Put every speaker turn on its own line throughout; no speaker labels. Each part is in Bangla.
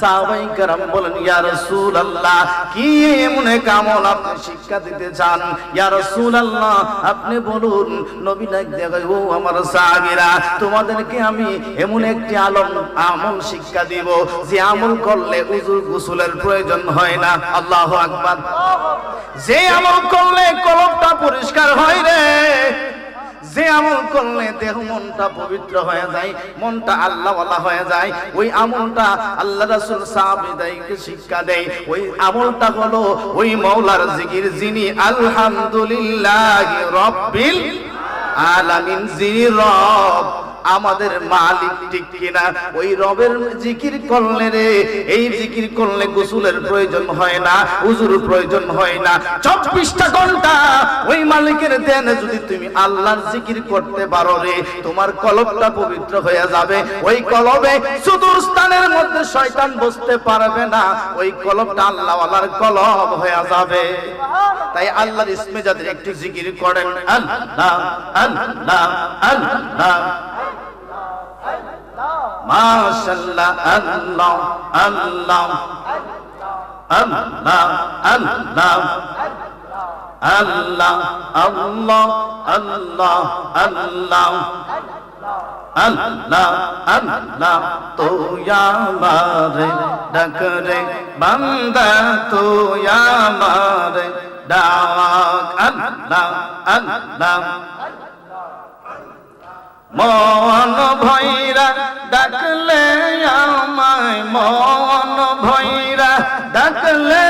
সাহাবায়ে কেরাম বলেন, ইয়া রাসূলুল্লাহ, কি এমন এক আমল আপনি শিক্ষা দিতে চান? ইয়া রাসূলুল্লাহ, আপনি বলুন। নবী ডাক দিয়ে কয়, ও আমার সাহাবীরা, তোমাদেরকে আমি এমন একটি আমল শিক্ষা দিব যে আমল করলে উযু গোসলের প্রয়োজন হয় না। আল্লাহু আকবার। যে আমল করলে কলবটা পরিষ্কার হয় রে, যে আমল করলে দেহ মনটা পবিত্র হয়ে যায়, মনটা আল্লাহওয়ালা হয়ে যায়, ওই আমলটা আল্লাহ রাসূল সাহাবীদেরকে শিক্ষা দেয়। ওই আমলটা হলো ওই মাওলার জিকির, যিনি আলহামদুলিল্লাহি রাব্বিল আলামিন, যিনি রব, আমাদের মালিক, ঠিক কিনা? ওই রবের জিকির করলে রে, এই জিকির করলে গোসলের প্রয়োজন হয় না, উযুর প্রয়োজন হয় না। 24টা ঘন্টা ওই মালিকের দেন যদি তুমি আল্লাহর জিকির করতে পারো রে, তোমার কলবটা পবিত্র হয়ে যাবে। ওই কলবে সুদূর স্থানের মধ্যে শয়তান বসতে পারবে না, ওই কলবটা আল্লাহওয়ালার কলব হয়ে যাবে। তাই আল্লাহর ইসমে যাদের একটু জিকির করেন, আল্লাহ আল্লাহ আল্লাহ, মাশাআল্লাহ, আল্লাহ আল্লাহ আল্লাহ আল্লাহ আল্লাহ আল্লাহ আল্লাহ আল্লাহ আল্লাহ আল্লাহ, তো আমারে ডাক রে বান্দা, তো আমারে ডাক, আল্লাহ আল্লাহ। মন ভৈরা ডাকলে আমায়, মন ভৈরা ডাকলে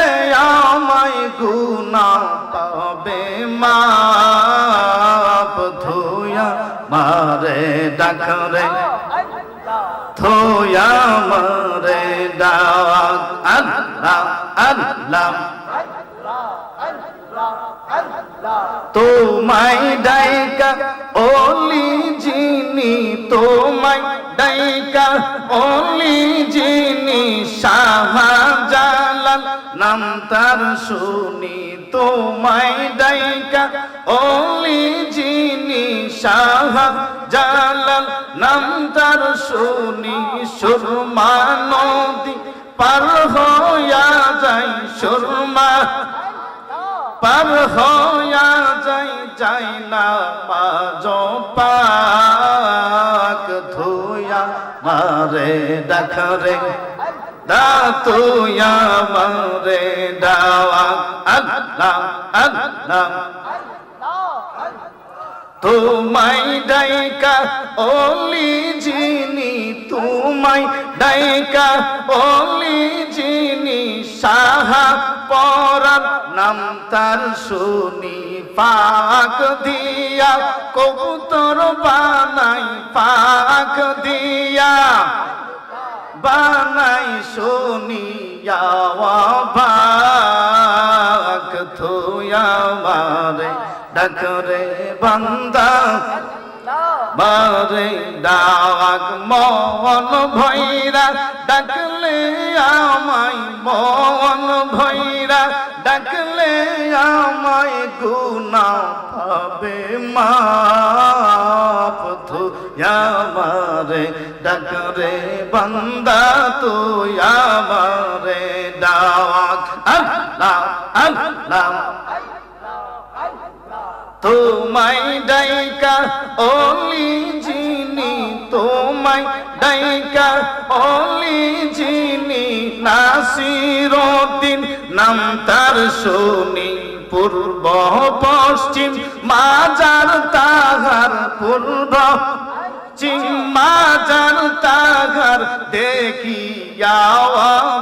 আমায়, গুনাহ পাবে মাপ, ধুয়া মারে ডাক রে, ধুয়া মারে ডাক, আল্লাহ আল্লাহ। তোমায় ডাইকা ওলি যিনি, তোমায় ডাইকা ওলি যিনি, শাহজালাল নাম তার শুনি। তোমায় ডাইকা ওলি যিনি, শাহজালাল নাম তার শুনি। সুরমা নদী পার হইয়া যাই, সুরমা পার হইয়া যাই, যাই না পাজ পাক, ধুয়া মারে ডাক রে, দা তুয়া মারে ডাক, আল্লাহ আল্লাহ। তোমায় ডাইকা ওলি যিনি, তোমায় ডাইকা ওলি যিনি, সাহা পরার নাম তার শুনি। পাক দিয়া কবুতর বানাই, পাক দিয়া বানাই শুনিয়া পাক, থুয়া মারে ডাক রে বান্দা, বারে ডাক। মন ভৈরা ডাকলে আমায়, মন ভৈরা ডাকলে আমায়, গুনাহ পাবে মাপ, ধুয়া মারে ডাক রে বান্দা, তুই আমারে ডাক, আল্লাহ আল্লাহ। তোমায় ডাইকা ওলি যিনি, তোমায় ডাইকা ওলি যিনি, নাসিরউদ্দিন নাম তার শুনি। পূর্ব পশ্চিম মাজার তাহার, পূর্ব পশ্চিম মাজার তাহার, দেখিয়া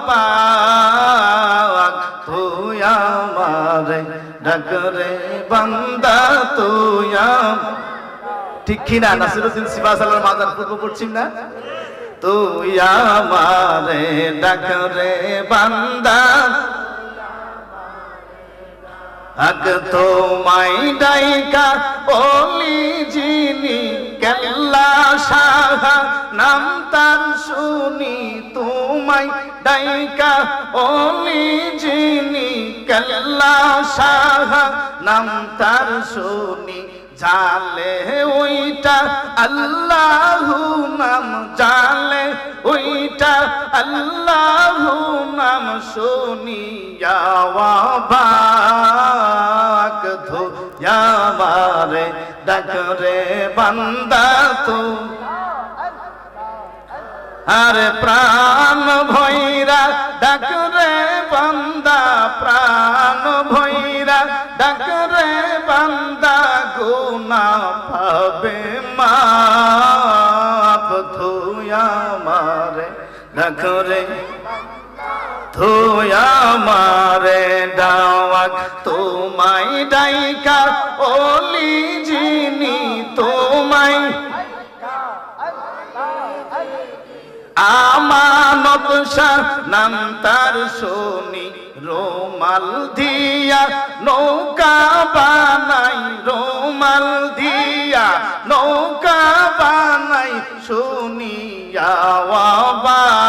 পাক, তুই আমারে ডাক রে বান্দা, তুই। ঠিক কিনা? নাসিরউদ্দিন সিবাসালার মাজার পূর্ব পশ্চিম না? তুই আমারে ডাক রে বান্দা, আগ তোমায় ডাইকা ওলি যিনি, কেল্লা শাহ নাম তার শুনি। তোমায় ডাইকা ওলি যিনি, কেল্লা শাহ নাম তার শুনি। জালে ওইটা আল্লাহু নাম, জালে ওইটা আল্লাহু নাম, শুনিয়া অবাক ধোয়া মারে ডাকরে বান্দা তো। আরে প্রাণ ভৈরা ডাকরে বান্দা, প্রাণ ভৈরা ডাকরে বান্দা, গুনাহ পাবে মাপ ধোয়া মারে ডাকরে, ধোয়া মারে ডাক। তোমায় ডাইকা ওলি যিনি, তোমায় আমানত শাহ নাম তার শুনি, রোমাল দিয়া নৌকা বানাই, রোমাল দিয়া নৌকা বানাই, শুনিয়া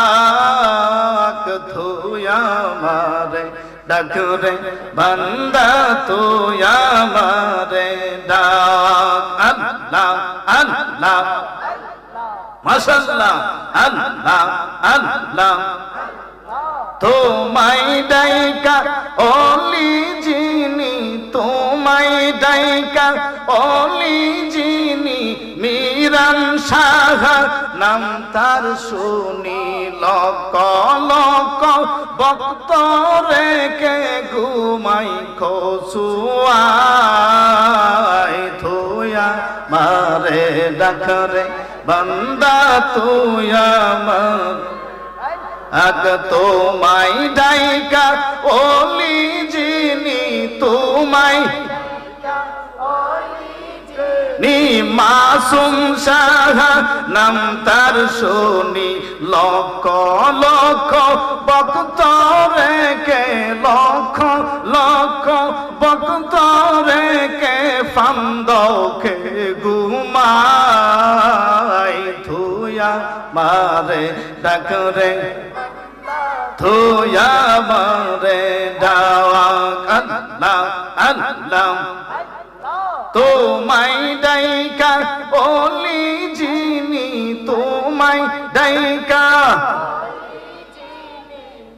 অবাক ধোয়া মারে ডাকরে বান্দা, তোয়া মারে ডাক। আল্লাহ আল্লাহ মাশাআল্লাহ, আল্লাহ আল্লাহ। তোমায় ডাইকা ওলি যিনি, তোমায় ডাইকা ওলি যিনি, মিরান শাহ নাম তার শুনি, লক লক ভক্ত রেখে ঘুমাই খসুয়াই, ধোয়া মারে ডাকরে বান্দা তুয়া মার। আগ তোমায় ডাইকা ওলি যিনি, তোমায় নি মাসুম শাহ নাম তার শুনি, লক্ষ লক্ষ ভক্ত রেখে, লক্ষ লক্ষ ভক্ত রেখে ফান্দকে ঘুমাই, ধুয়া মারে ডাকরে, ধুয়া মারে ডাক। আল্লাহ আল্লাহ তোমায় ডাইকা ওলি যিনি, তোমায় ডাইকা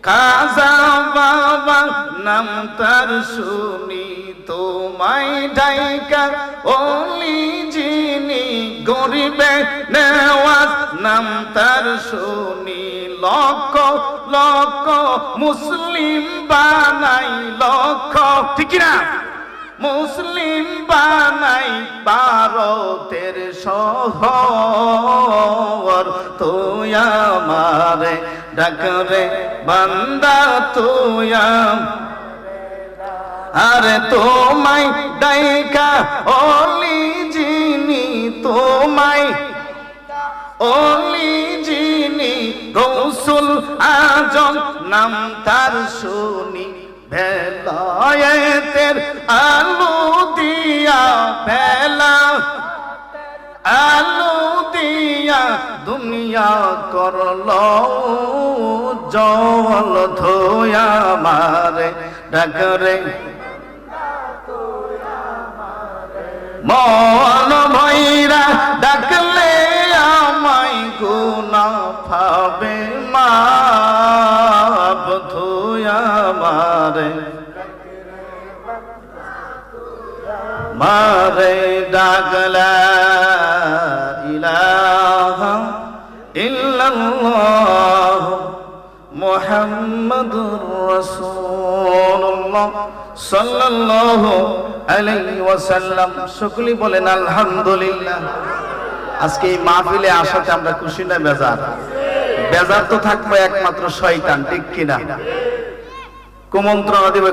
খাজা বাবা নাম তার শুনি, তোমায় ডাইকা ওলি যিনি, গরিবে নেওয়াজ নাম তার শুনি, লক্ষ লক্ষ মুসলিম বানাই, লক্ষ ঠিক না মুসলিম বানাই, ভারতের শহর তুয়া মারে ডাকরে বান্দা তুয়া। আরে তোমায় ডাইকা ওলি যিনি, তোমায় ওলি যিনি, গৌসুল আজম নাম তার শুনি, ভেলায়েতের আলু দিয়া, ভেলা আলু দিয়া দুনিয়া করল জল, ধোয়া মারে ডাকরে মন ভৈরা ডাকলে আমায়, গুনাহ পাবে মাপ ধোয়া মারে মারে ডাকলা ইলাহা ইল্লাল্লাহ মুহাম্মাদুর রাসূলুল্লাহ সাল্লাল্লাহু আলাইহি ওয়াসাল্লাম। সকলে বলেন আলহামদুলিল্লাহ। আজকে এই মাহফিলে আসাতে আমরা খুশি না বেজার? বেজার তো থাকবে একমাত্র শয়তান, ঠিক কিনা? কুমন্ত্রণা দেবে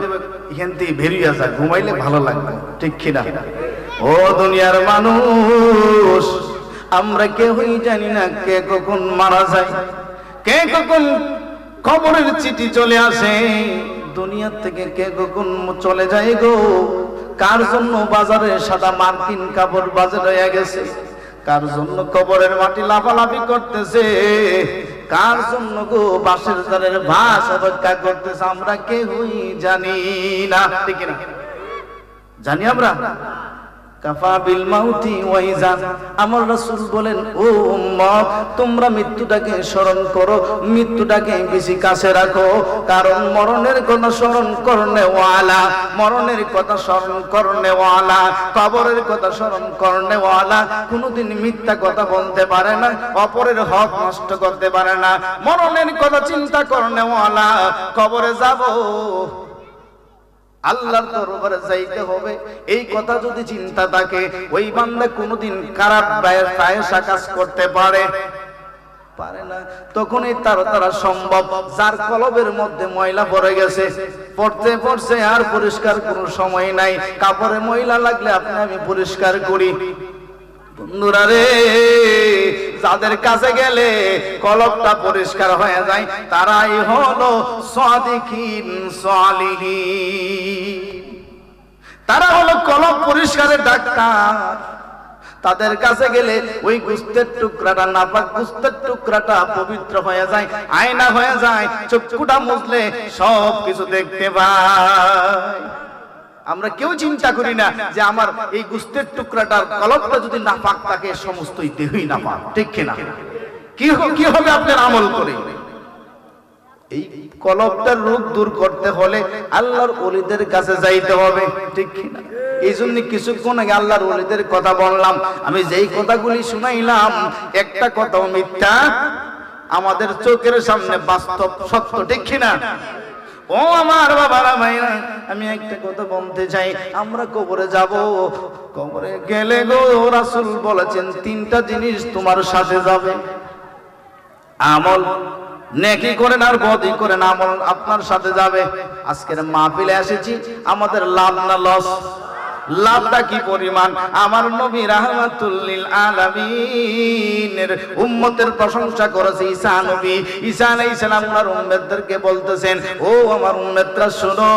এখান থেকে বেরিয়ে আসা, ঘুমাইলে ভালো লাগবে, ঠিক কিনা? ও দুনিয়ার মানুষ, আমরা কেউই জানি না কে কখন মারা যায়, কে কখন খবরের চিঠি চলে আসে, দুনিয়ার থেকে কে কখন চলে যায় গো। কার জন্য বাজারে সাদা মার্কিন কাপড় বাজার হয়ে গেছে, কার জন্য কবরের মাটি লাফালাফি করতেছে, কার জন্য গো বাঁশের ধারের ভাস অপেক্ষা করতেছে, আমরা কেউই জানি না, ঠিক না? জানি আমরা? কাফা বিল মাউতি ওয়াইজান। আমার রাসূল বলেন, ও উম্মত, তোমরা মৃত্যুটাকে স্মরণ করো, মৃত্যুটাকে বেশি কাছে রাখো, কারণ মরণের কথা স্মরণ করনে ওয়ালা, মরণের কথা স্মরণ করনে ওয়ালা, কবরের কথা স্মরণ করনে ওয়ালা কোনোদিন মিথ্যা কথা বলতে পারে না, অপরের হক নষ্ট করতে পারে না। মরণের কথা চিন্তা করনে ওয়ালা, কবরে যাব, আল্লাহর দরবারে যাইতে হবে, এই কথা যদি চিন্তা থাকে, ওই বান্দা কোনোদিন খারাপ ফায়সা কাজ করতে পারে না। তখনই তারা সম্ভব, যার কলবের মধ্যে ময়লা পড়ে গেছে, পড়ছে আর পরিষ্কার কোনো সময় নাই। কাপড়ে ময়লা লাগলে আপনি আমি পরিষ্কার করি। বন্ধুরা রে, যাদের কাছে গেলে কলবটা পরিষ্কার হয়ে যায়, তারাই হলো সাদিকিন সালিহিন, তারা হলো কলব পরিষ্কারের ডাক্তার। তাদের কাছে গেলে ওই গোশতের টুকরাটা, নাপাক গোশতের টুকরাটা পবিত্র হয়ে যায়, আয়না হয়ে যায়, চক্ষুটা মুছলে সব কিছু দেখতে পায়। আমরা কেউ চিন্তা করি না যে আমার এই গোশতের টুকরাটার কলবটা যদি নাপাক থাকে, সমস্ত দেহই নাপাক, ঠিক কিনা? কি হবে আপনার আমল করে? এই কলবটার রোগ দূর করতে হলে আল্লাহর ওলিদের কাছে যাইতে হবে, ঠিক কিনা? এই জন্য কিছুক্ষণ আগে আল্লাহর ওলিদের কথা বললাম। আমি যেই কথাগুলি শুনাইলাম, একটা কথাও মিথ্যা, আমাদের চোখের সামনে বাস্তব সত্য, ঠিক কিনা? ও আমার বাবারা ভাইরা, আমি একটা কথা বলতে চাই, আমরা কবরে যাব, কবরে গেলে গো রাসূল বলেছেন তিনটা জিনিস তোমার সাথে যাবে। আমল, নেকি করেন আর বদি করেন, আমল আপনার সাথে যাবে। আজকের মাহফিলে এসেছি, আমাদের লাভ না লস? লাভটা কি পরিমাণ! আমার নবী রাহমাতুল লিল আলামিনের উম্মতের প্রশংসা করেছে ঈসা নবী। ঈসা আলাইহিস সালাম ওনার উম্মতদেরকে বলতেছেন, ও আমার উম্মতরা শোনো,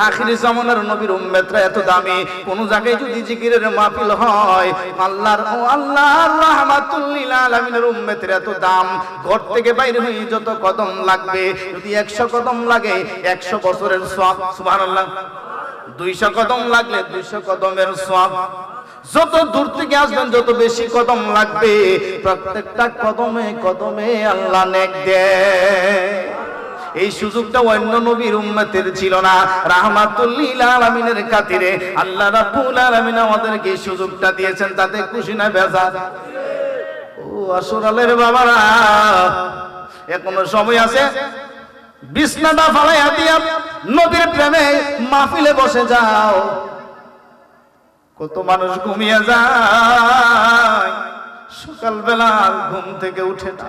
আখিরি জামানার নবীর উম্মতরা এত দামি, কোন জায়গায় যদি জিকিরের মাহফিল হয়, আল্লাহর রাহমাতুল লিল আলামিনের উম্মতের এত দাম, ঘর থেকে বাইরে হয়ে যত কদম লাগবে, যদি 100 কদম লাগে 100 বছরের সওয়াব, সুবহানাল্লাহ। 200 কদম লাগলে 200 কদমের সওয়াব। যত দূর থেকে আসবেন যত বেশি কদম লাগবে, প্রত্যেকটা কদমে কদমে আল্লাহ নেক দেয়। এই সুযোগটা অন্য নবীর উম্মতের ছিল না। রাহমাতুল লিল আলামিনের খাতিরে আল্লাহ রাব্বুল আলামিন আমাদেরকে এই সুযোগটা দিয়েছেন, তাতে খুশি না বেজার? ও আসরালের বাবারা, এখনো সময় আছে, বিছনাটা ফালাইয়া দিয়া নবীর প্রেমে মাহফিলে বসে যাও। কত মানুষ ঘুমিয়ে যায়, সকালবেলা ঘুম থেকে উঠে না।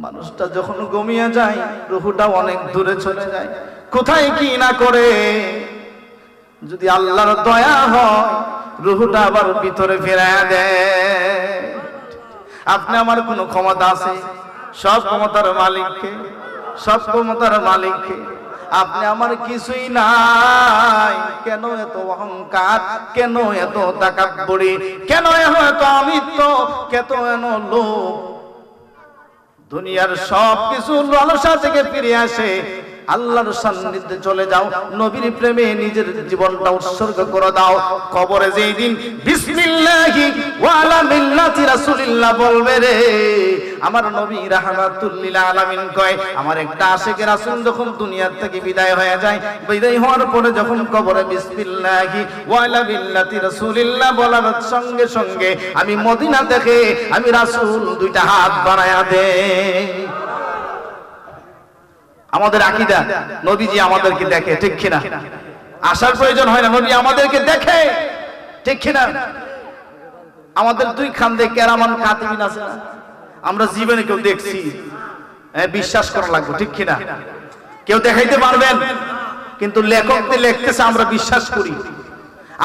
মানুষটা যখন ঘুমিয়ে যায়, রূহটা অনেক দূরে চলে যায়, কোথায় কি না করে। যদি আল্লাহর দয়া হয়, রূহটা আবার ভিতরে ফিরায়া দেয়। আপনি আমার কোনো ক্ষমতা আছে? সব ক্ষমতার মালিককে, সব ক্ষমতার মালিককে। আপনি আমার কিছুই নাই, কেন এত অহংকার, কেন এত তাকাব্বুরি, কেন এত আমিত্ব, কেন এত লোভ? দুনিয়ার সব কিছু লালসা থেকে ফিরে আসে, আল্লাহর সান্নিধ্যে চলে যাও, নবীর প্রেমে নিজের জীবনটা উৎসর্গ করে দাও। কবরে যেই দিন বিসমিল্লাহি ওয়া আলা মিল্লাতি রাসূলিল্লাহ বলবে রে, আমার নবী রাহমাতুল লিল আলামিন কয়, আমার একটা আশিকের রাসূল যখন দুনিয়া থেকে বিদায় হয়ে যায়, বিদায় হওয়ার পরে যখন কবরে বিসমিল্লাহি ওয়া আলা মিল্লাতি রাসূলিল্লাহ বলার সঙ্গে সঙ্গে আমি মদিনা থেকে আমি রাসূল দুইটা হাত বাড়ায়া দেই। আমাদের আকীদা, নবীজি আমাদেরকে দেখে, ঠিক কিনা? আসার প্রয়োজন হয় না, নবী আমাদেরকে দেখে, ঠিক কিনা? আমাদের দুই খান্দে কেরামান কাতিবিন আছে না, আমরা জীবনে কেউ দেখছি? বিশ্বাস করা লাগবে, ঠিক কিনা? কেউ দেখাইতে পারবেন? কিন্তু লেখকদের লিখতেছে, আমরা বিশ্বাস করি।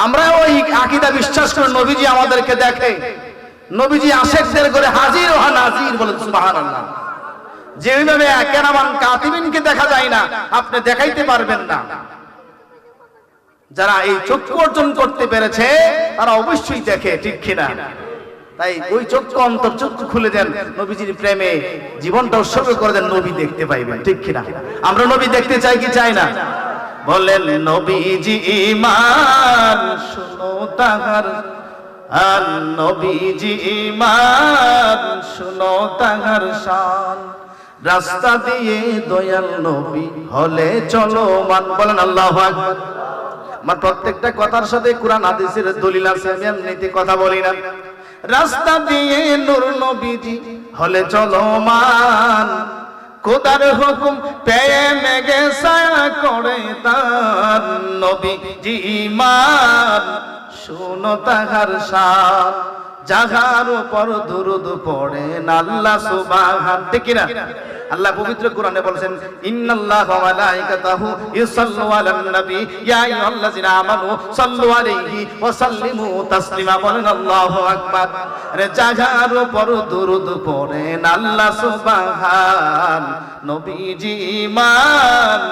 আমরা ওই আকীদা বিশ্বাস করি, নবীজি আমাদেরকে দেখে, নবীজি আশিকদের করে হাজির ও নাজির, বলেন সুবহানাল্লাহ। যেভাবে কেরামান কাতিবিনকে দেখা যায় না, আপনি দেখাইতে পারবেন না। যারা এই চক্ষু অর্জন করতে পেরেছে তারা অবশ্যই দেখে, ঠিক কিনা? তাই ওই চক্ষু, অন্তর চক্ষু খুলে দেন, নবীজির প্রেমে জীবনটা উৎসর্গ করে দেন, নবী দেখতে পাইবেন, ঠিক কিনা? আমরা নবী দেখতে চাই কি চাই না? বলেন নবীজি ঈমান শুনো তাহার, আর নবীজি ঈমান শুনো তাহার শান। রাস্তা দিয়ে দয়াল নবী হলে চলো মান। বলেন আল্লাহু আকবার। আমার প্রত্যেকটা কথার সাথে কোরআন হাদিসের দলিল আছে, আমি এমনিতে কথা বলি না। রাস্তা দিয়ে নূর নবীজি হলে চলো মান, খোদার হুকুম পেয়ে মেঘে ছায়া করে তার। নবীজি ঈমান শুনো তাহার শান, যাহার উপর দুরূদ পড়েন আল্লাহ সুবহান। ঠিক কি না? আল্লাহ পবিত্র কোরআনে বলেছেন ইন্নাল্লাহা ওয়া মালাইকাতাহু ইউসাল্লু আলান নবী ইয়া আইয়ুহাল্লাযিনা আমানু সাল্লু আলাইহি ওয়া সাল্লিমু তাসলিমা। বলেন আল্লাহু আকবার। আরে যাহার উপর দুরূদ পড়েন আল্লাহ সুবহান। নবীজি ঈমান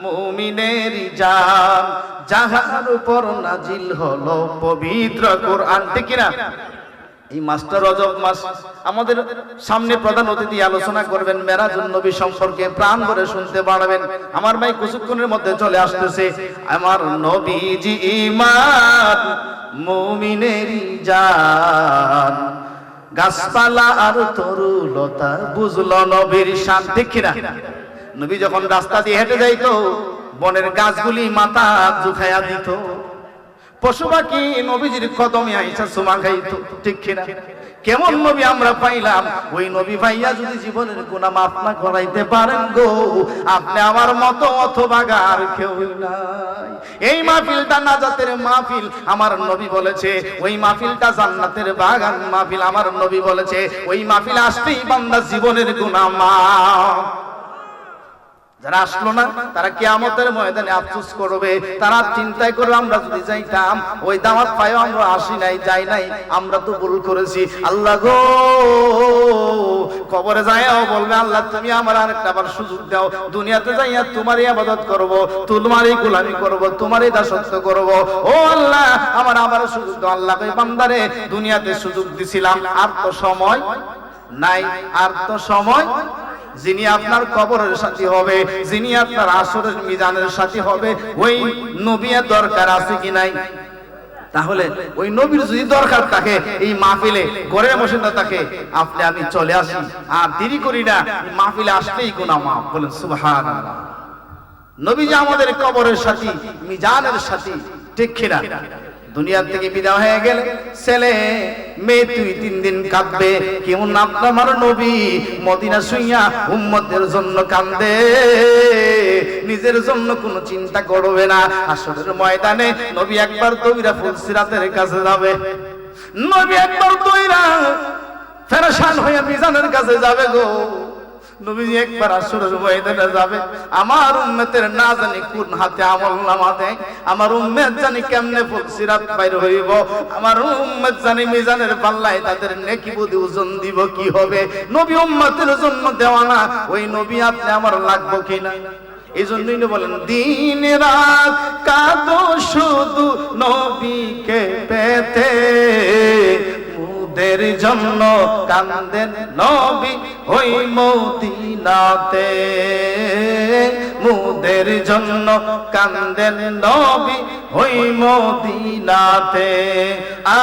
মুমিনের জান, যাহার উপর নাজিল হলো পবিত্র কোরআন। ঠিক কি না? এই মাসটা রজব মাস, আমাদের সামনে প্রধান অতিথি আলোচনা করবেন মেরাজুন নবী সম্পর্কে, প্রাণ ভরে শুনতে পারবেন। আমার ভাই কিছুক্ষণের মধ্যে চলে আসতেছে। আমার নবীজি ঈমান মুমিনের জান, গাছপালা আর তরুলতা বুঝলো নবীর শান। ঠিক কি না? নবী যখন রাস্তা দিয়ে হেঁটে যাইতো বনের গাছগুলি মাথা ঝুঁকাইয়া দিত, পশু পাখি নবীজির কদমে আইসা চুমা খাইতো। ঠিক কিনা? কেমন নবী আমরা পাইলাম। ওই নবী ভাইয়া যদি জীবনের গুনাহ মাফ না করাইতে পারেন গো, আপনি আমার মতো অথবা আর কেউ নাই। এই মাহফিলটা নাজাতের মাহফিল, আমার নবী বলেছে। ওই মাহফিলটা জান্নাতের বাগান মাহফিল, আমার নবী বলেছে। ওই মাহফিল আসতেই বান্দা জীবনের গুনাহ মাফ। যারা আসলো না তারা কিয়ামতের ময়দানে আফসোস করবে, তারা চিন্তায় করবে আমরা যদি যাইতাম ওই দাওয়াত পাইও আমরা আসি নাই, যাই নাই, আমরা তো ভুল করেছি। আল্লাহ গো, কবরে যাইও বলবে আল্লাহ তুমি আমার আরেকটা আবার সুযোগ দাও, দুনিয়াতে যাইয়া তোমারই ইবাদত করব, তোমারই গোলামি করব, তোমারই দাসত্ব করব। ও আল্লাহ আমার আবার সুযোগ দাও। আল্লাহ কই বান্দারে দুনিয়াতে সুযোগ দিছিলাম, আর তো সময় নাই, আর তো সময়। যিনি আপনার কবরের সাথী হবে, যিনি আপনার আসরের মিজানের সাথী হবে, ওই নবীর দরকার আছে কি নাই? তাহলে ওই নবীর যদি দরকার থাকে এই মাহফিলে ঘরে বসে না থাকে, আপনি আমি চলে আসি আর দেরি করি না, মাহফিলে আসলেই গুনাহ মাফ। বলেন সুবহানাল্লাহ। নবী যে আমাদের কবরের সাথী, মিজানের সাথী। ঠিক কিনা? দুনিয়া থেকে বিদায় হয়ে গেলে ছেলে মেয়ে 2-3 দিন কাঁদবে। কেমন আপনার নবী মদিনা শুইয়া উম্মতের জন্য কান্দে, নিজের জন্য কোনো চিন্তা করবে না। আসরের ময়দানে নবী একবার দৌড়া ফুলসিরাতের কাছে যাবে, নবী একবার দৌড়া ফেরেশান হয়ে মিজানের কাছে যাবে গো। নবীজি একবার আসরের ময়দানে যাবে, আমার উম্মতের না জানি কোন হাতে আমলনামা দেয়, আমার উম্মত জানি কেমনে ফুলসিরাত বাইর হইব, আমার উম্মত জানি মিজানের পাল্লায় তাদের নেকি বুদ্ধি ওজন দিব কি হবে। নবী উম্মতের জন্য দেওয়ানা, ওই নবী আপনি আমার লাগবো কিনা? এই জন্যই বলেন দিন রাত কাঁদো শুধু নবীকে পেতে, মুদের জন্য কান্দেন নবী ওই মদিনাতে, মুদের জন্য কান্দেন নবী ওই মদিনাতে।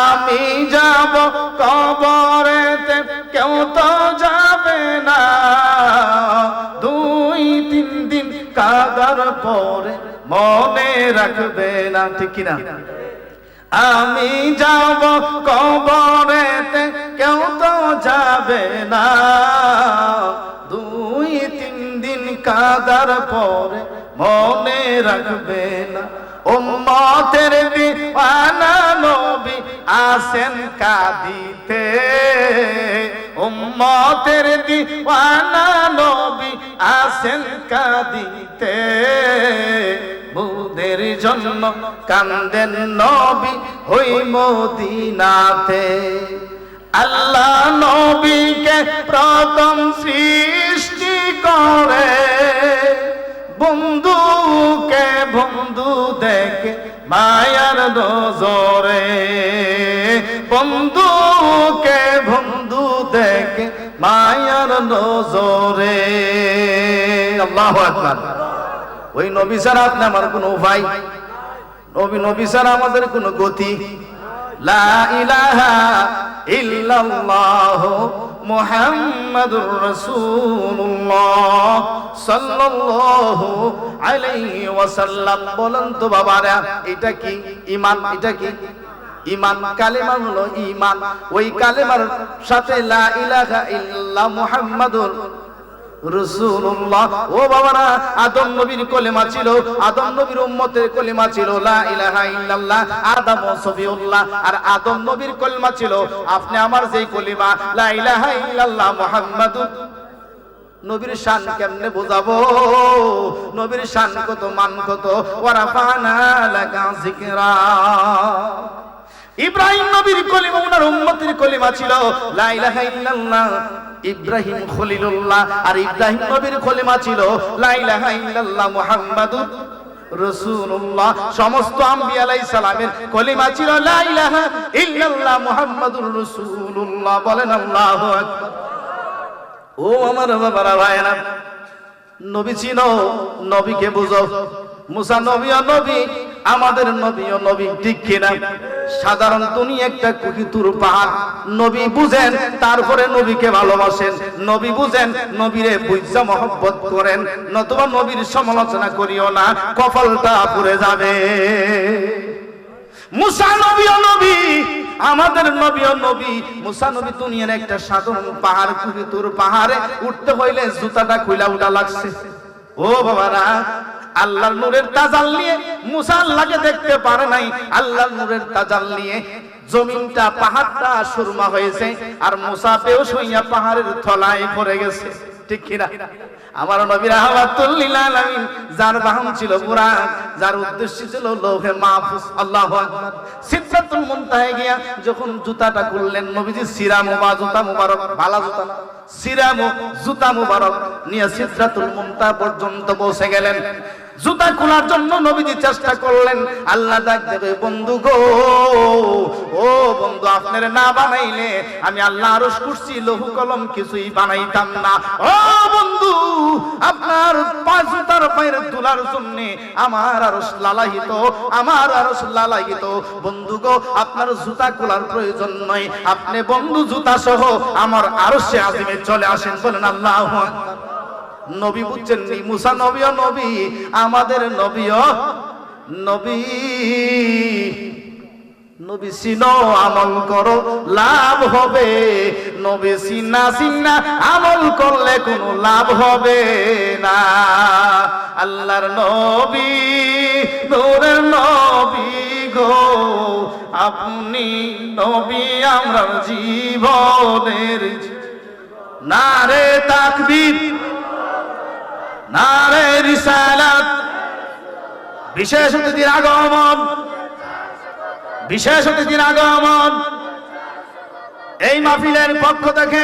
আমি যাব কবরেতে কেউ তো যাবে না, 2-3 দিন কাদার পরে মনে রাখবে না। ঠিক কিনা? আমি যাব কবরেতে কেউ তো যাবে না, 2-3 দিন কাদার পরে মনে রাখবে না। উম্মতের দিওয়ানা নবী আসেন কাঁদিতে, উম্মতের দিওয়ানা নবী আসেন কাঁদিতে, মুদের জন্য কান্দেন নবী ওই মদিনাতে। আল্লাহ নবীকে প্রথম সৃষ্টি করে, বন্ধুকে বন্ধু দেখে মায়ার নজরে, বন্ধুকে বন্ধু দেখে মায়ার নজরে। আল্লাহু আকবার। ওই নবী ছাড়া আপনি আমার কোনো উপায়, নবী ছাড়া আমাদের কোনো গতি। লা ইলাহা ইল্লাল্লাহ মুহাম্মাদুর রাসূলুল্লাহ সাল্লাল্লাহু আলাইহি ওয়াসাল্লাম। বলেন তো বাবারা, এটা কি ঈমান? এটা কি ঈমান? কালেমা হলো ঈমান। ওই কালেমার সাথে লা ইলাহা ইল্লাল্লাহ মুহাম্মাদুর রাসূলুল্লাহ। ও বাবারা, আদম নবীর কলেমা ছিল, আদম নবীর উম্মতের কলেমা ছিল লা ইলাহা ইল্লাল্লাহ, আদম ও সফিউল্লাহ। আর আদম নবীর কলেমা ছিল আপনি আমার যেই কলেমা লা ইলাহা ইল্লাল্লাহ মুহাম্মাদুর। নবীর শান কেমনে বোঝাবো? নবীর শান কত, মান কত। ওয়া রাফা'না লাকা যিকরা। ইব্রাহিম নবীর কলিমা, ওনার উম্মতের কলিমা ছিল লা ইলাহা ইল্লাল্লাহ ইব্রাহিম খলিলুল্লাহ। আর ইব্রাহিম নবীর কলিমা ছিল লা ইলাহা ইল্লাল্লাহ মুহাম্মাদুর রাসূলুল্লাহ। সমস্ত আম্বিয়া আলাইহিস সালামের কলিমা ছিল লা ইলাহা ইল্লাল্লাহ মুহাম্মাদুর রাসূলুল্লাহ। বলেন আল্লাহু আকবার। ও আমার বাবারা, ভাইরা, নবী ছিল, নবীকে বুঝো। মুসা নবীও নবী, আমাদের নবীও নবী, ঠিক কিনা? সাধারণ দুনিয়া একটা কুকিতুর পাহাড়। নবী বুঝেন, তারপরে নবীকে ভালোবাসেন। নবী বুঝেন, নবীরে বুঝা মহব্বত করেন, নতুবা নবীর সমালোচনা করিও না, কপালটা পুড়ে যাবে। মুসা নবীও নবী, আমাদের নবীও নবী। মুসা নবী দুনিয়ার একটা সাধারণ পাহাড়, কুকিতুর পাহাড়ে উঠতে হইলে জুতাটা খুইলা উঠা লাগছে। ও বাবারা, আল্লাহর নূরের তাজাল নিয়ে মুসা আল্লাহকে দেখতে পারে নাই। আল্লাহর নূরের তাজাল নিয়ে জমিনটা, পাহাড়টা সুরমা হয়েছে, আর মুসা বেহুশ হইয়া পাহাড়ের তলায় পড়ে গেছে, ঠিক কিনা? আমার নবী রাহমাতুল লিল আলামিন, যার বাহন ছিল বুরাক, যার উদ্দেশ্য ছিল লৌহে মাহফুজ। আল্লাহু আকবার। সিদরাতুল মুনতাহায় গিয়া যখন জুতাটা খুললেন, নবীজি সিরামো, জুতা মুবারক, ভালো জুতা না, সিরামো জুতা মুবারক নিয়ে সিদরাতুল মুনতাহা পর্যন্ত পৌঁছে গেলেন। জুতা খোলার জন্য নবীজি চেষ্টা করলেন। আল্লাহ ডাক দেবে, বন্ধু গো, ও বন্ধু, আপনারে না বানাইলে আমি আল্লাহ আরশ কুরসি লৌহ কলম কিছুই বানাইতাম না। ও বন্ধু, আপনার পা জুতার পায়ের ধুলার জন্য আমার আরশ লালায়িত, আমার আরশ লালায়িত। বন্ধু গো, আপনার জুতা খোলার প্রয়োজন নয়, আপনি বন্ধু জুতা সহ আমার আরশে আজিমে চলে আসেন। বলেন আল্লাহু আকবার। নবী বুঝছেন নি, মুসা নবীও নবী, আমাদের নবীও নবী। নবী চিনো, আমল করো, লাভ হবে। নবী চিনা আমল করলে কোনো লাভ হবে না। আল্লাহর নবী, নূরের নবী গো, আপনি নবী আমার জীবনের। নারে তাকবীর, নারে রিসালাত। বিশেষ অতিথির আগমন, বিশেষ অতিথির আগমন। এই মাহফিলের পক্ষ থেকে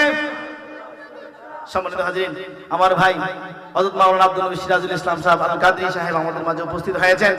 সম্মানিত হাজিরিন, আমার ভাই হযরত মাওলানা আব্দুল নবী সিরাজুল ইসলাম সাহেব আল কাদরি সাহেব আমাদের মাঝে উপস্থিত হয়েছেন।